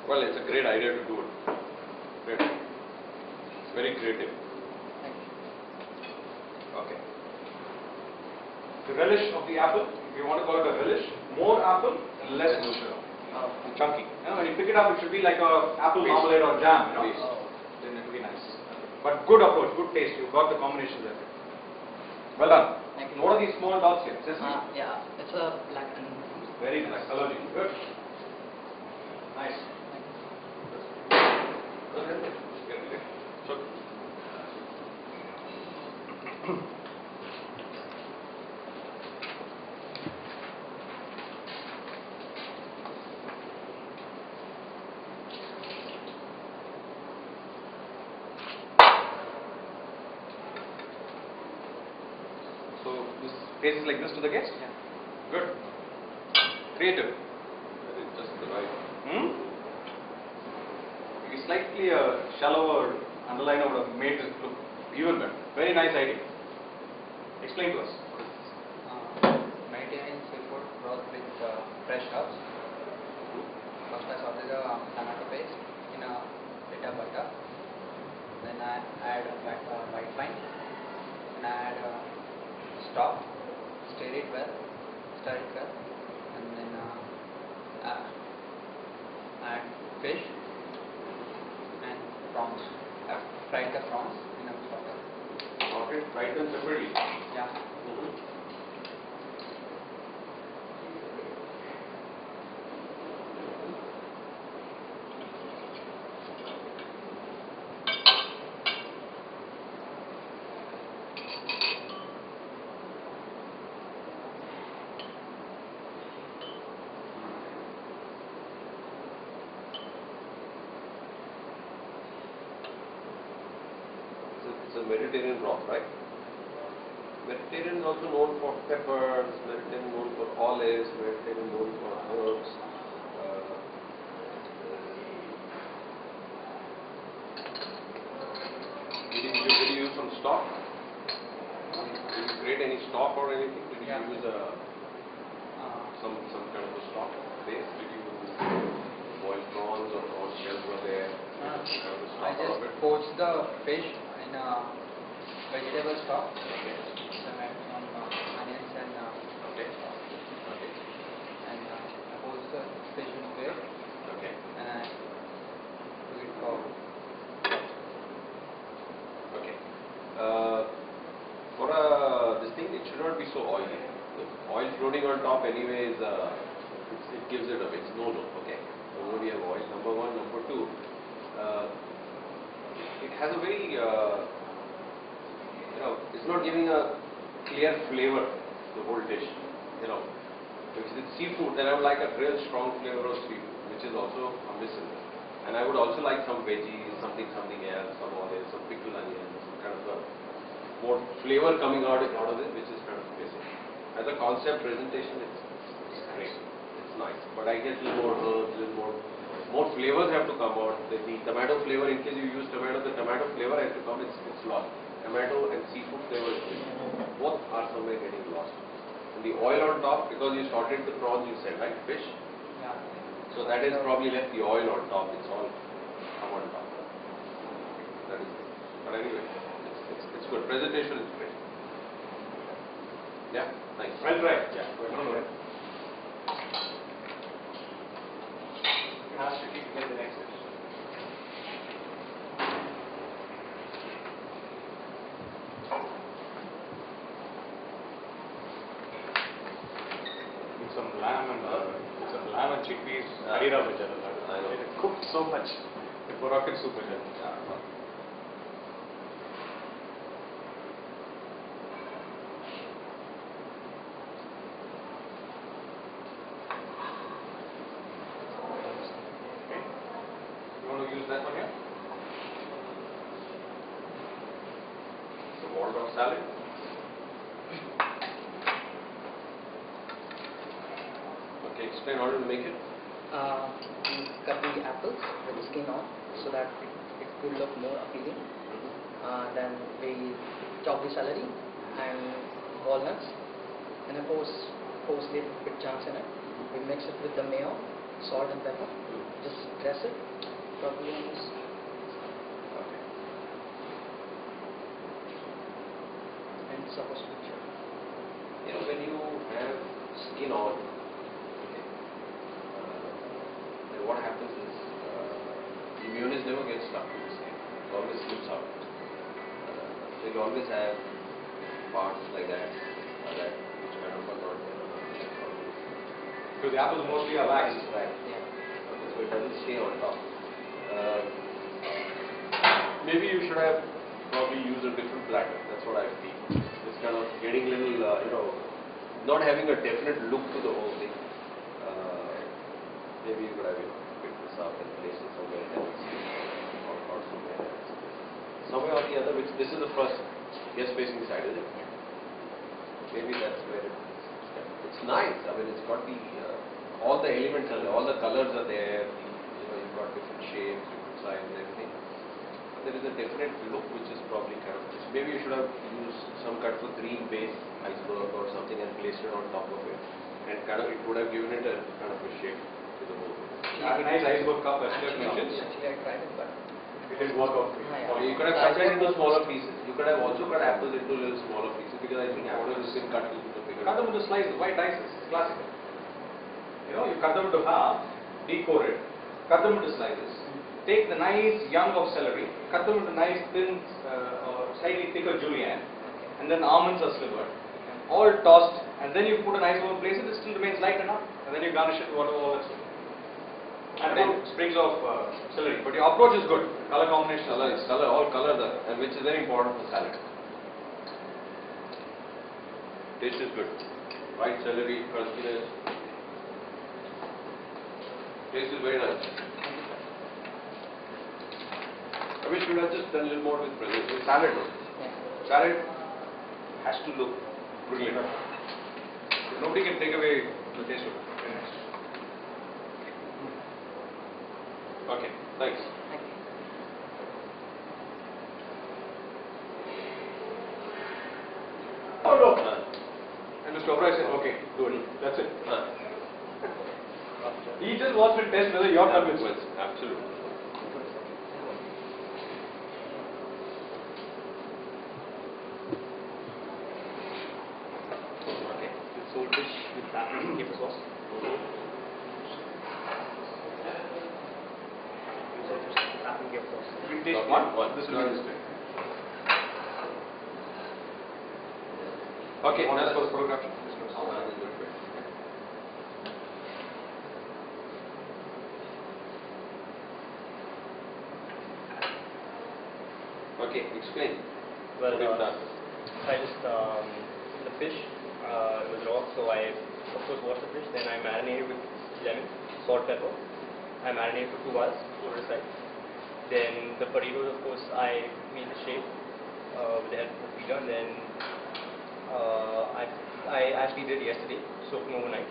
Well, it's a great idea to do it. Great. It's very creative. Thank you. Okay. The relish of the apple, if you want to call it a relish, more apple, less chunky. You know, when you pick it up, it should be like a apple marmalade or jam, you know. Then it will be nice. But good approach, good taste. You've got the combination there. Well done. Thank you. What are these small dots here? Sesame? Yeah, it's a black onion. Very nice. Allergy. Good. Nice. So this tastes like this to the guest? Yeah. Good. Creative. That is just the right. Maybe slightly shallower underliner would have made this look even better. Very nice idea. Explain to us. Mediterranean seafood broth with fresh herbs. First I sauteed the tomato paste in a bit of butter. Then I add white wine. And I add stock. Stir it well. And then add fish and prawns. I've fried the prawns in a butter. Okay, fried them separately. Yeah. It's a Mediterranean broth, right? Mediterranean is also known for peppers, Mediterranean known for olives, Mediterranean known for herbs. Did you use some stock? Did you create any stock or anything? Did you use some kind of a stock base? Did you boil prawns or prawn shells were there? I just poached the fish in a vegetable stock. Okay. Some onions and Okay. Okay. and I poached the fish into it. Okay. And I took it for. Okay. For this thing, it should not be so oily. Oil floating on top, anyways, it gives it away. It's no. Okay. Nobody have oil. Number one. Number two. It has a very, it's not giving a clear flavor to the whole dish. If it's seafood, then I would like a real strong flavor of seafood, which is also missing. And I would also like some veggies, something else, some olives, some pickled onions, some kind of a more flavor coming out of it, which is kind of missing. As a concept presentation, it's great. It's nice, but I get a little more herbs, a little more flavors have to come out. The tomato flavor, in case you use tomato, the tomato flavor has to come. It's lost. Tomato and seafood flavor is missing. Both are somewhere getting lost. And the oil on top, because you sorted the prawns, you said, right? Fish. Yeah. So that is probably left the oil on top. It's all come on top. That is it. But anyway, it's good. Presentation is great. Yeah. Thanks. Well tried. Yeah. No. Ask you to get the next dish. With some lamb and chickpeas, harira bajara. I know. It cooked so much. The rocket soup bajara. Yeah. You want to use that one here? The Waldorf salad. Okay, explain how to make it. We cut the apples with the skin on so that it could look more appealing. Then we chop the celery and walnuts and of course little bit chunks in it. We mix it with the mayo, salt and pepper. Just That's it. Tortillas. Okay. And supposed to be chilled. You know, when you have skin on, okay, then what happens is the mayonnaise never gets stuck to the skin. It always slips out. So you always have parts like that, which kind of are not there. Because the apples mostly are wax. Right. Yeah. Okay, so it doesn't stay on top. Maybe you should have probably used a different platter. That's what I feel. It's kind of getting a little, not having a definite look to the whole thing. Maybe you could have picked this up and placed it somewhere else, or somewhere else. Somewhere or the other, which this is the first guest-facing side, is it? Maybe that's where it's nice. I mean, it's got the all the elements are there, all the colors are there. You've got different shapes, different sizes, everything. But there is a definite look which is probably kind of. Maybe you should have used some kind of a green base iceberg or something and placed it on top of it, and kind of it would have given it a kind of a shape to the whole thing. A nice iceberg cup, as Steph mentioned. Actually, I tried it, but It didn't work out for you. Yeah. You could have cut it into smaller pieces. You could have also cut apples into little smaller pieces because I think apples you can cut into bigger. Cut them into slices, white dices, it's classical. You know, you cut them into half, decore it, cut them into slices. Take the nice young of celery, cut them into nice thin or slightly thicker julienne, and then almonds are slivered, all tossed, and then you put a nice one place, it still remains light enough, and then you garnish it with whatever all that's. And then sprigs of celery. But your approach is good. Color combination is nice. All colors are, and which is very important for salad. Taste is good. White celery, crunchiness. Taste is very nice. I wish you would have just done a little more with preservation. Salad, no? Salad has to look brilliant. Nobody can take away the taste of it. Very nice. Okay, thanks. thank you. Oh no! And Mr. Oberoi said, okay, do it. That's it. He just wants to test whether you're convinced. Absolutely. Okay, saltfish with saffron and caper sauce. Saltfish with saffron caper sauce. You taste Okay, one. This will be this way. Okay, One now is for the let's- photograph. Okay, explain. Well, What you've done. I just the fish was raw, so I of course washed the fish. Then I marinated with lemon, salt, pepper. I marinated for 2 hours, put it aside. Then the potatoes, of course, I made the shape with the help of the peeler. And then I actually did yesterday, soaked them overnight.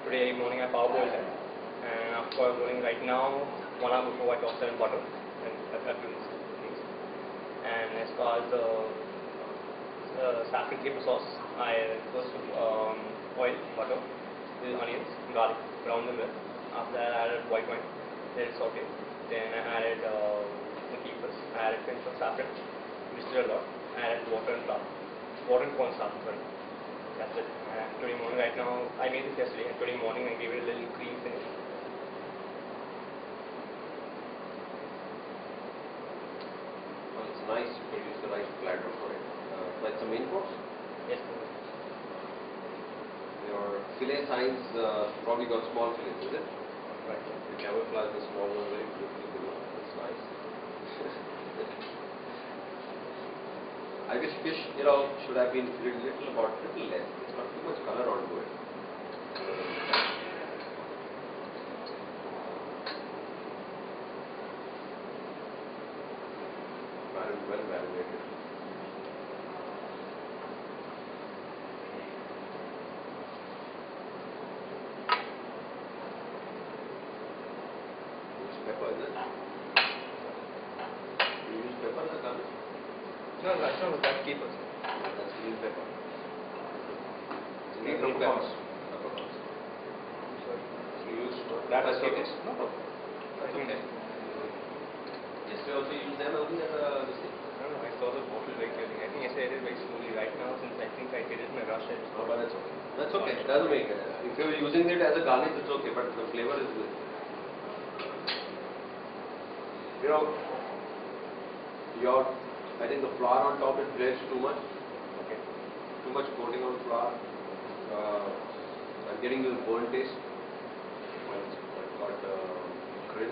Today morning I parboiled them, and after parboiling right now, 1 hour before I tossed them in butter, and I've done things. And as far as the saffron caper sauce, I first took oil, butter, with onions, garlic, browned them well. After that, I added white wine, let it saute. Then I added the capers, I added pinch of saffron, mixed it a lot. I added water and flour, water and cornstarch, sorry. That's it. And today morning, right now, I made this yesterday, and today morning I gave it a little cream finish. Well, it's nice to produce the right platter for it. But it's a main course. Yes, Your fillet size probably got small fillets, is it? right. You camouflage the small one very beautifully below. That's nice. I wish fish, should have been little less. It's got too much color onto it. Well marinated. Use pepper, is it? You use pepper, the garlic? No, that's not that capers. That's green pepper. Green Green peppercorns. Peppercorns. I'm sorry. You use that as Okay. capers? No problem. I think right now since I think I did it in a rush. No, but that's okay. That's okay. It doesn't make it. If you're using it as a garnish, it's okay, but the flavor is good. You know, I think the flour on top is dredged too much. Okay. Too much coating on flour. I'm getting this burnt taste. Got grill.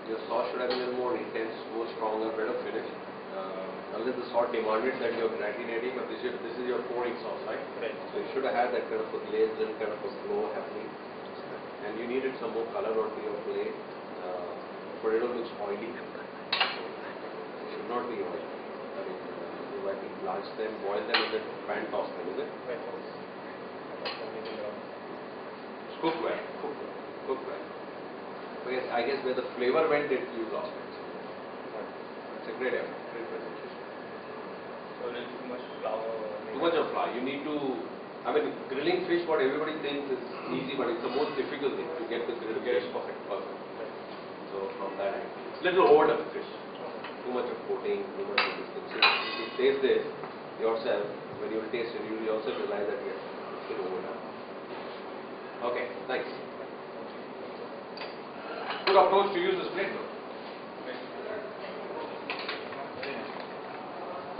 Your sauce should have been a little more intense, more stronger, better finish. Unless the sauce demanded that you're gratinating, but this is your pouring sauce, right? Right. So you should have had that kind of a glaze and kind of a flow happening. And you needed some more color onto your plate. Potato looks oily. It should not be oily. I mean, you might blanch them, boil them, and then pan toss them, is it? Right. Cook well. Cook well. Because I guess where the flavor went, you lost it. It's a great effort, great presentation. So a little too much flour. Too much of flour. You need to, I mean, grilling fish, what everybody thinks is easy, but it's the most difficult thing to get the grill to get it perfect. So from that angle, it's a little overdone fish. Too much of coating, too much of this thing. So if you taste this yourself, when you taste it, you will also realize that yes, it's a little overdone. Okay, thanks. Good approach to use this plate though.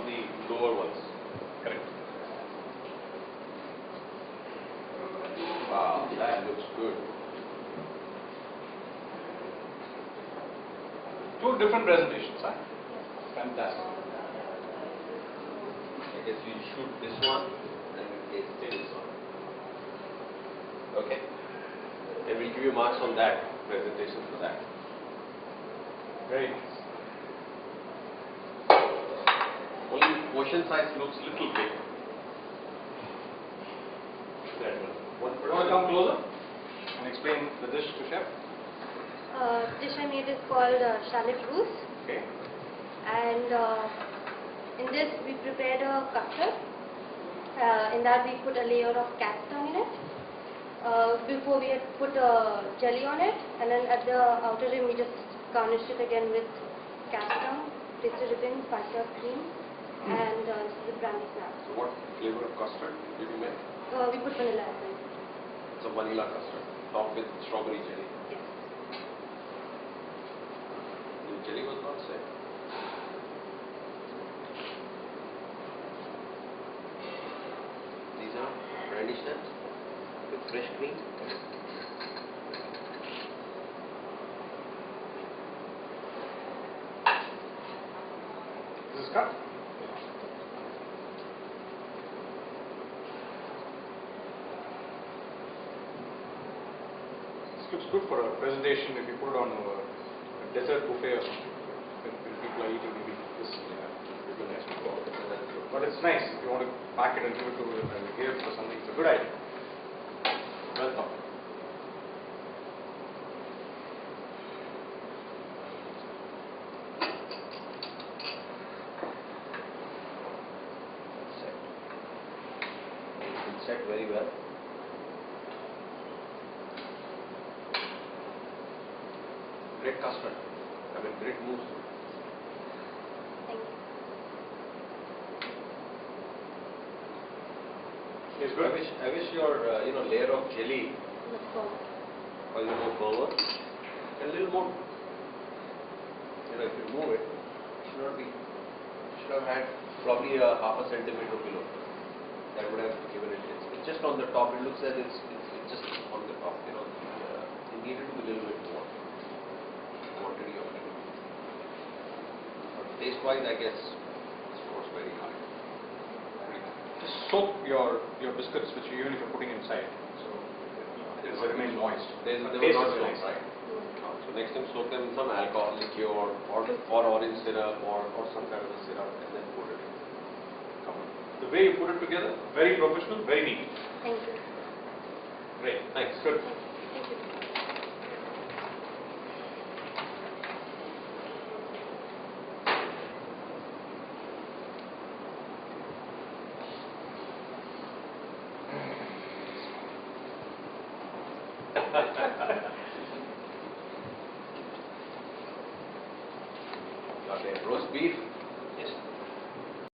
The lower ones. Correct. Wow, that looks good. Two different presentations, huh? Fantastic. I guess we shoot this one and we taste this one. Okay. And we'll give you marks on that presentation for that. Very nice. Only portion size looks little big. That one. You want to come closer and explain the dish to chef? Dish I made is called shallot roux, Okay. and in this we prepared a custard. In that we put a layer of capsicum in it. Before we had put a jelly on it, and then at the outer rim we just garnished it again with capsicum, tasty ribbon, spicy cream, and the brandy snacks. So what flavor of custard did you make? We put vanilla essence. It's a vanilla custard topped with strawberry jelly. Yes. The jelly was not set. These are brandy snacks with fresh cream. This is cut. This looks good for a presentation if you put it on a dessert buffet or something. When people are eating, maybe this would be nice to go. But it's nice if you want to pack it and give it to them and give it for something. It's a good idea. Well thought. It's set very well. Great custard. I mean, great mousse. Thank you. It's good. I wish your layer of jelly That's all. a little more firmer and a little more. If you move it, should have had probably a half a centimeter below. That would have given it. It's just on the top. It looks as it's just on the top. It needed to be a little bit more quantity of it. But taste-wise, I guess it scores very high. Just soak your biscuits, which you even if you're putting inside, so it will remain moist. They But were taste not is soaked, nice. right? So next time soak them in some alcohol liqueur or orange syrup or some kind of a syrup and then put it in. Come on. The way you put it together, very professional, very neat. Thank you. Great, thanks. Good. Thank you. Okay, roast beef.